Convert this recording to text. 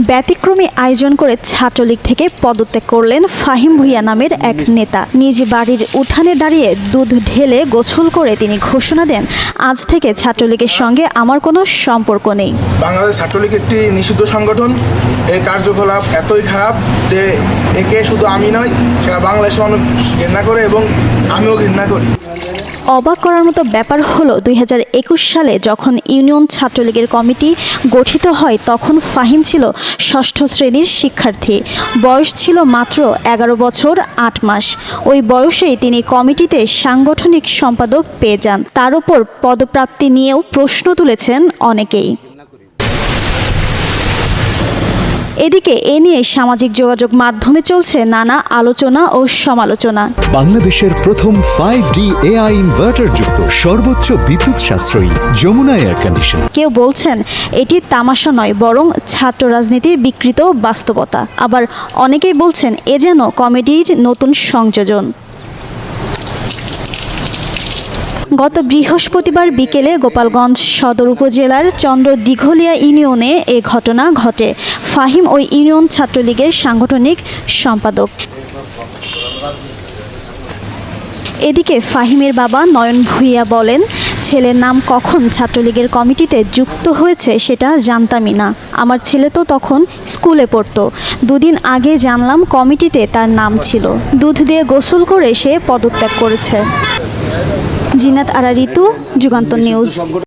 ব্যতিক্রমী আয়োজন করে ছাত্রলীগ থেকে পদত্যাগ করলেন ফাহিম ভূঁইয়া নামের এক নেতা। নিজ বাড়ির উঠানে দাঁড়িয়ে দুধ ঢেলে গোসল করে তিনি ঘোষণা দেন, আজ থেকে ছাত্রলীগের সঙ্গে আমার কোনো সম্পর্ক নেই। বাংলাদেশ ছাত্রলীগ একটি নিষিদ্ধ সংগঠন। এর কার্যকলাপ এতই খারাপ যে একে শুধু আমি নয়, সারা বাংলাদেশের মানুষ ঘৃণা করে এবং আমিও ঘৃণা করি। অবাক করার মতো ব্যাপার হলো 2021 সালে যখন ইউনিয়ন ছাত্রলীগের কমিটি গঠিত হয় তখন ফাহিম ছিল ষষ্ঠ শ্রেণীর শিক্ষার্থী। বয়স ছিল মাত্র 11 বছর 8 মাস। ওই বয়সেই তিনি কমিটিতে সাংগঠনিক সম্পাদক পেয়ে যান। তার উপর পদপ্রাপ্তি নিয়েও প্রশ্ন তুলেছেন অনেকেই। এদিকে এ নিয়ে সামাজিক যোগাযোগ মাধ্যমে চলছে নানা আলোচনা ও সমালোচনা। বাংলাদেশের প্রথম 5D AI ইনভার্টার যুক্ত সর্বোচ্চ বিদ্যুৎ সাশ্রয়ী যমুনা এয়ার কন্ডিশন। কেউ বলছেন এটি তামাশা নয়, বরং ছাত্র রাজনীতির বিকৃত বাস্তবতা। আবার অনেকেই বলছেন এ যেন কমেডির নতুন সংযোজন। গত বৃহস্পতিবার বিকেলে গোপালগঞ্জ সদর উপজেলার চন্দ্র দিঘলিয়া ইউনিয়নে এ ঘটনা ঘটে। ফাহিম ওই ইউনিয়ন ছাত্রলীগের সাংগঠনিক সম্পাদক। এদিকে ফাহিমের বাবা নয়ন ভূঁইয়া বলেন, ছেলের নাম কখন ছাত্রলীগের কমিটিতে যুক্ত হয়েছে সেটা জানতামই না। আমার ছেলে তো তখন স্কুলে পড়তো। 2 দিন আগে জানলাম কমিটিতে তার নাম ছিল। দুধ দিয়ে গোসল করে সে পদত্যাগ করেছে। জিনাত আরা ঋতু, যুগান্তর নিউজ।